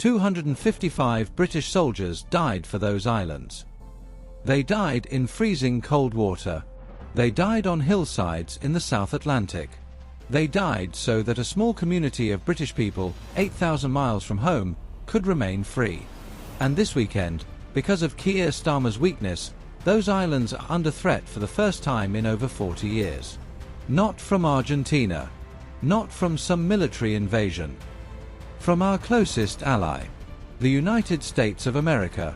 255 British soldiers died for those islands. They died in freezing cold water. They died on hillsides in the South Atlantic. They died so that a small community of British people, 8,000 miles from home, could remain free. And this weekend, because of Keir Starmer's weakness, those islands are under threat for the first time in over 40 years. Not from Argentina. Not from some military invasion. From our closest ally, the United States of America.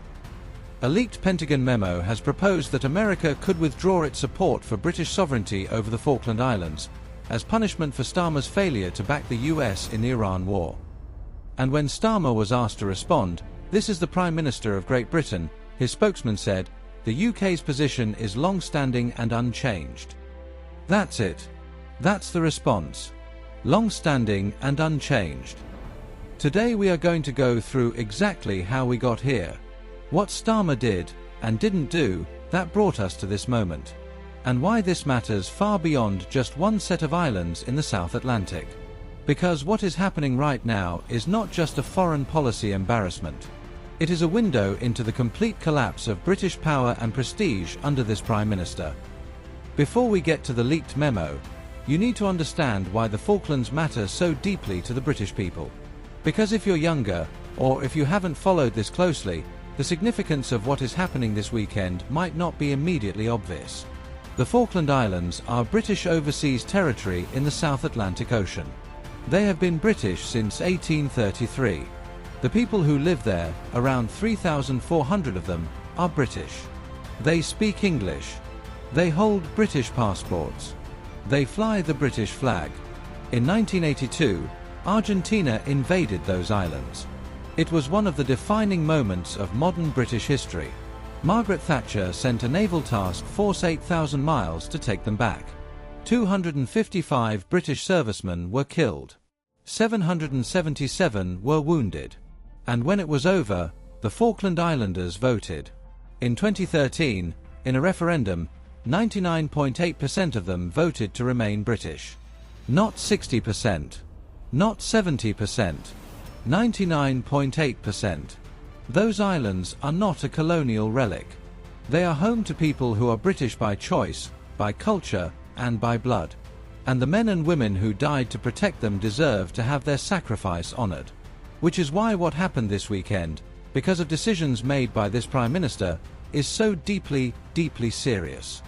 A leaked Pentagon memo has proposed that America could withdraw its support for British sovereignty over the Falkland Islands, as punishment for Starmer's failure to back the US in the Iran war. And when Starmer was asked to respond, "This is the Prime Minister of Great Britain," his spokesman said, "The UK's position is long-standing and unchanged." That's it. That's the response. Long-standing and unchanged. Today we are going to go through exactly how we got here. What Starmer did, and didn't do, that brought us to this moment. And why this matters far beyond just one set of islands in the South Atlantic. Because what is happening right now is not just a foreign policy embarrassment. It is a window into the complete collapse of British power and prestige under this Prime Minister. Before we get to the leaked memo, you need to understand why the Falklands matter so deeply to the British people. Because if you're younger, or if you haven't followed this closely, the significance of what is happening this weekend might not be immediately obvious. The Falkland Islands are British overseas territory in the South Atlantic Ocean. They have been British since 1833. The people who live there, around 3,400 of them, are British. They speak English. They hold British passports. They fly the British flag. In 1982, Argentina invaded those islands. It was one of the defining moments of modern British history. Margaret Thatcher sent a naval task force 8,000 miles to take them back. 255 British servicemen were killed. 777 were wounded. And when it was over, the Falkland Islanders voted. In 2013, in a referendum, 99.8% of them voted to remain British. Not 60%. Not 70%. 99.8%. Those islands are not a colonial relic. They are home to people who are British by choice, by culture, and by blood. And the men and women who died to protect them deserve to have their sacrifice honored. Which is why what happened this weekend, because of decisions made by this Prime Minister, is so deeply, deeply serious.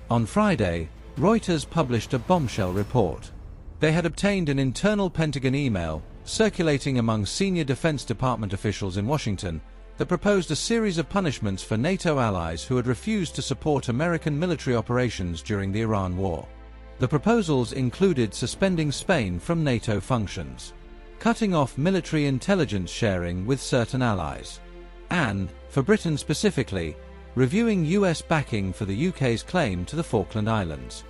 On Friday, Reuters published a bombshell report. They had obtained an internal Pentagon email, circulating among senior Defense Department officials in Washington, that proposed a series of punishments for NATO allies who had refused to support American military operations during the Iran war. The proposals included suspending Spain from NATO functions, cutting off military intelligence sharing with certain allies, and, for Britain specifically, reviewing US backing for the UK's claim to the Falkland Islands.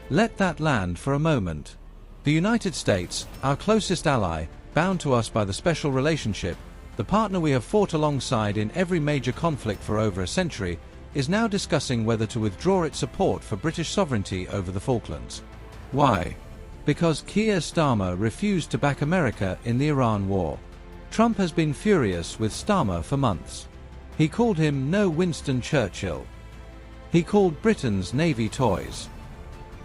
Let that land for a moment. The United States, our closest ally, bound to us by the special relationship, the partner we have fought alongside in every major conflict for over a century, is now discussing whether to withdraw its support for British sovereignty over the Falklands. Why? Because Keir Starmer refused to back America in the Iran war. Trump has been furious with Starmer for months. He called him no Winston Churchill. He called Britain's Navy toys.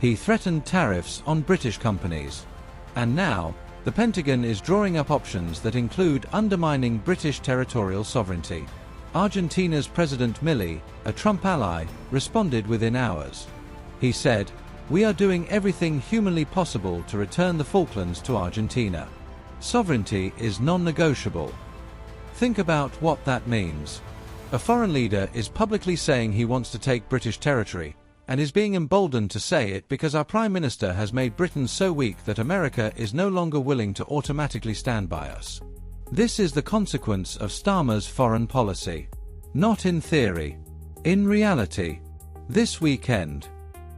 He threatened tariffs on British companies. And now, the Pentagon is drawing up options that include undermining British territorial sovereignty. Argentina's President Milei, a Trump ally, responded within hours. He said, "We are doing everything humanly possible to return the Falklands to Argentina. Sovereignty is non-negotiable." Think about what that means. A foreign leader is publicly saying he wants to take British territory, and is being emboldened to say it because our Prime Minister has made Britain so weak that America is no longer willing to automatically stand by us. This is the consequence of Starmer's foreign policy. Not in theory. In reality. This weekend.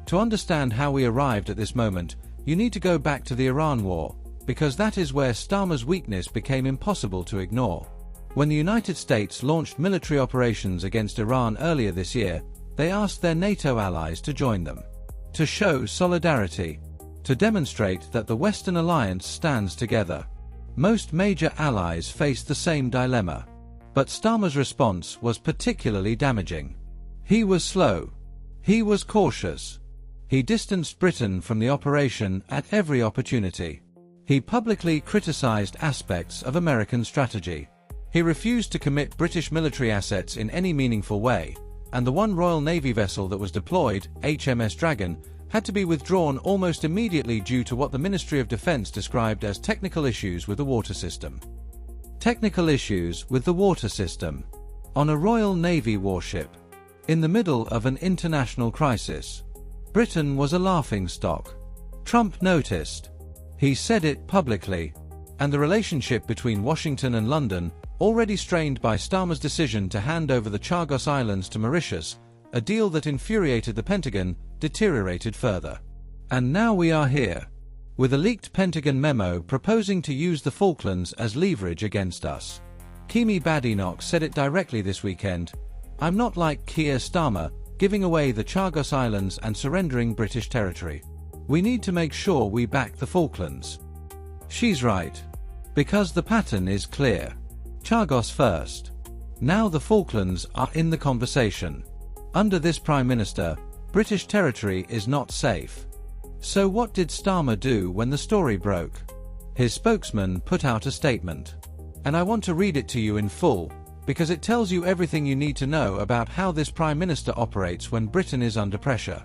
To understand how we arrived at this moment, you need to go back to the Iran war, because that is where Starmer's weakness became impossible to ignore. When the United States launched military operations against Iran earlier this year, they asked their NATO allies to join them. To show solidarity. To demonstrate that the Western alliance stands together. Most major allies faced the same dilemma. But Starmer's response was particularly damaging. He was slow. He was cautious. He distanced Britain from the operation at every opportunity. He publicly criticized aspects of American strategy. He refused to commit British military assets in any meaningful way, and the one Royal Navy vessel that was deployed, HMS Dragon, had to be withdrawn almost immediately due to what the Ministry of Defence described as technical issues with the water system. Technical issues with the water system. On a Royal Navy warship. In the middle of an international crisis. Britain was a laughingstock. Trump noticed. He said it publicly. And the relationship between Washington and London, already strained by Starmer's decision to hand over the Chagos Islands to Mauritius, a deal that infuriated the Pentagon, deteriorated further. And now we are here, with a leaked Pentagon memo proposing to use the Falklands as leverage against us. Kemi Badenoch said it directly this weekend. I'm not like Keir Starmer, giving away the Chagos Islands and surrendering British territory. We need to make sure we back the Falklands. She's right. Because the pattern is clear. Chagos first. Now the Falklands are in the conversation. Under this Prime Minister, British territory is not safe. So what did Starmer do when the story broke? His spokesman put out a statement. And I want to read it to you in full, because it tells you everything you need to know about how this Prime Minister operates when Britain is under pressure.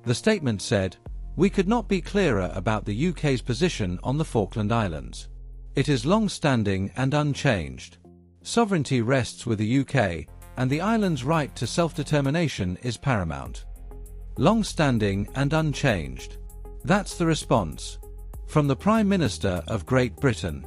The statement said, "We could not be clearer about the UK's position on the Falkland Islands. It is long-standing and unchanged. Sovereignty rests with the UK, and the island's right to self-determination is paramount. Long-standing and unchanged." That's the response from the Prime Minister of Great Britain.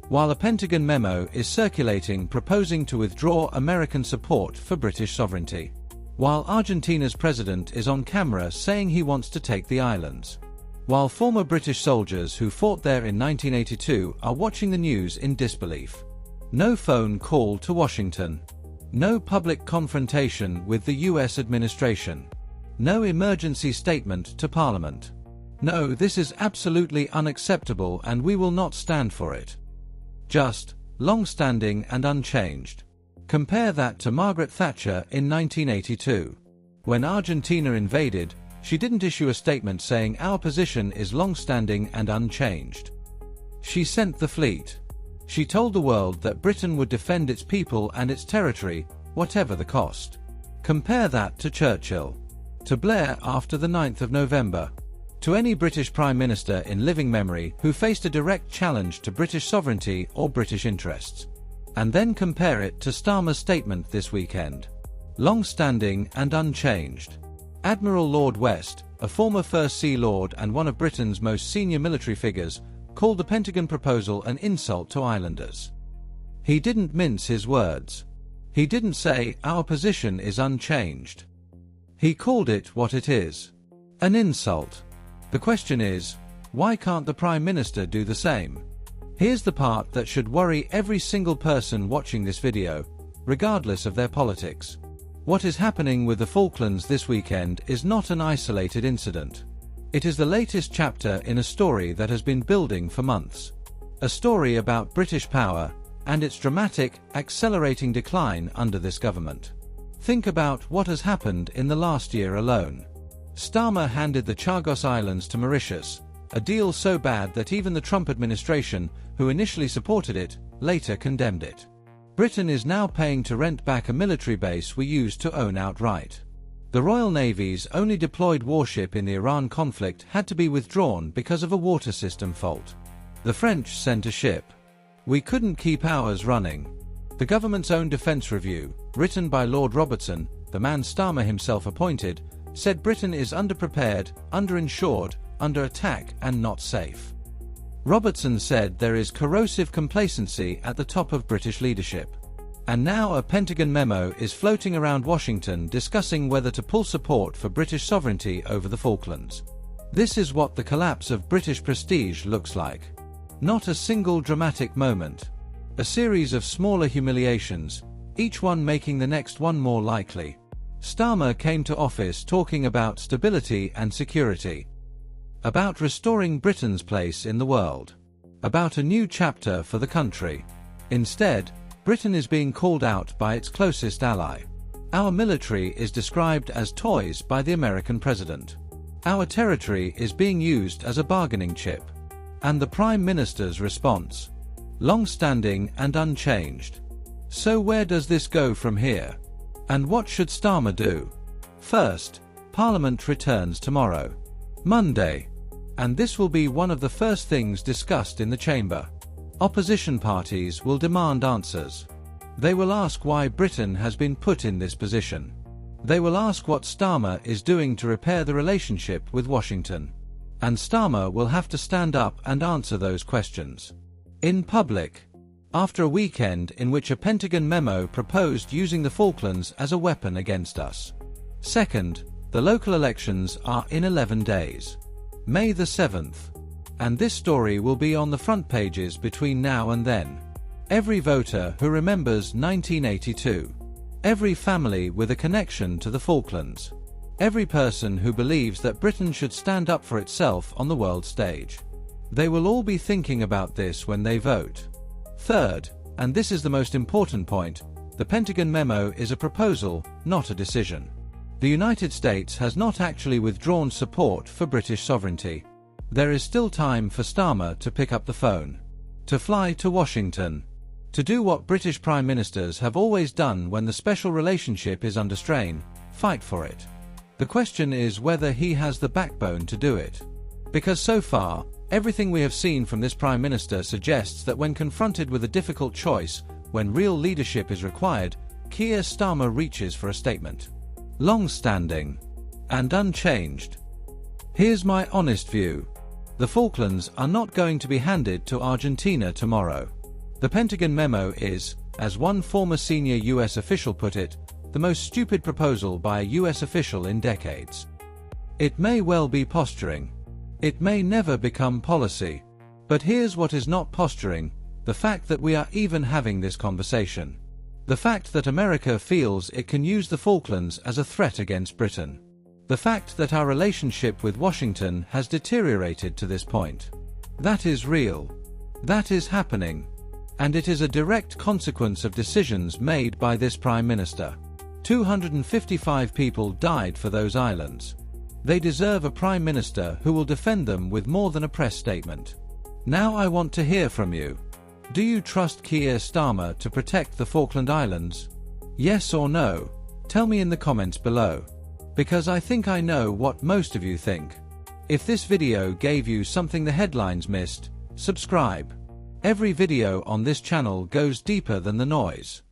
While a Pentagon memo is circulating proposing to withdraw American support for British sovereignty. While Argentina's president is on camera saying he wants to take the islands. While former British soldiers who fought there in 1982 are watching the news in disbelief. No phone call to Washington. No public confrontation with the US administration. No emergency statement to Parliament. No, this is absolutely unacceptable and we will not stand for it. Just, long-standing and unchanged. Compare that to Margaret Thatcher in 1982. When Argentina invaded, she didn't issue a statement saying our position is long-standing and unchanged. She sent the fleet. She told the world that Britain would defend its people and its territory, whatever the cost. Compare that to Churchill. To Blair after the 9th of November. To any British Prime Minister in living memory who faced a direct challenge to British sovereignty or British interests. And then compare it to Starmer's statement this weekend. Long-standing and unchanged. Admiral Lord West, a former First Sea Lord and one of Britain's most senior military figures, called the Pentagon proposal an insult to islanders. He didn't mince his words. He didn't say, our position is unchanged. He called it what it is. An insult. The question is, why can't the Prime Minister do the same? Here's the part that should worry every single person watching this video, regardless of their politics. What is happening with the Falklands this weekend is not an isolated incident. It is the latest chapter in a story that has been building for months. A story about British power and its dramatic, accelerating decline under this government. Think about what has happened in the last year alone. Starmer handed the Chagos Islands to Mauritius, a deal so bad that even the Trump administration, who initially supported it, later condemned it. Britain is now paying to rent back a military base we used to own outright. The Royal Navy's only deployed warship in the Iran conflict had to be withdrawn because of a water system fault. The French sent a ship. We couldn't keep ours running. The government's own defence review, written by Lord Robertson, the man Starmer himself appointed, said Britain is underprepared, underinsured, under attack and not safe. Robertson said there is corrosive complacency at the top of British leadership. And now a Pentagon memo is floating around Washington discussing whether to pull support for British sovereignty over the Falklands. This is what the collapse of British prestige looks like. Not a single dramatic moment. A series of smaller humiliations, each one making the next one more likely. Starmer came to office talking about stability and security. About restoring Britain's place in the world. about a new chapter for the country. Instead, Britain is being called out by its closest ally. Our military is described as toys by the American president. Our territory is being used as a bargaining chip. And the Prime Minister's response? Long-standing and unchanged. So where does this go from here? And what should Starmer do? First, Parliament returns tomorrow, Monday, and this will be one of the first things discussed in the chamber. Opposition parties will demand answers. They will ask why Britain has been put in this position. They will ask what Starmer is doing to repair the relationship with Washington. And Starmer will have to stand up and answer those questions. In public, after a weekend in which a Pentagon memo proposed using the Falklands as a weapon against us. Second, the local elections are in 11 days. May the 7th. And this story will be on the front pages between now and then. Every voter who remembers 1982. Every family with a connection to the Falklands. Every person who believes that Britain should stand up for itself on the world stage. They will all be thinking about this when they vote. Third, and this is the most important point, the Pentagon memo is a proposal, not a decision. The United States has not actually withdrawn support for British sovereignty. There is still time for Starmer to pick up the phone, to fly to Washington, to do what British Prime Ministers have always done when the special relationship is under strain, fight for it. The question is whether he has the backbone to do it. Because so far, everything we have seen from this Prime Minister suggests that when confronted with a difficult choice, when real leadership is required, Keir Starmer reaches for a statement. Long-standing and unchanged. Here's my honest view. The Falklands are not going to be handed to Argentina tomorrow. The Pentagon memo is, as one former senior US official put it, the most stupid proposal by a US official in decades. It may well be posturing. It may never become policy. But here's what is not posturing: the fact that we are even having this conversation. The fact that America feels it can use the Falklands as a threat against Britain. The fact that our relationship with Washington has deteriorated to this point. That is real. That is happening. And it is a direct consequence of decisions made by this Prime Minister. 255 people died for those islands. They deserve a Prime Minister who will defend them with more than a press statement. Now I want to hear from you. Do you trust Keir Starmer to protect the Falkland Islands? Yes or no? Tell me in the comments below. Because I think I know what most of you think. If this video gave you something the headlines missed, subscribe. Every video on this channel goes deeper than the noise.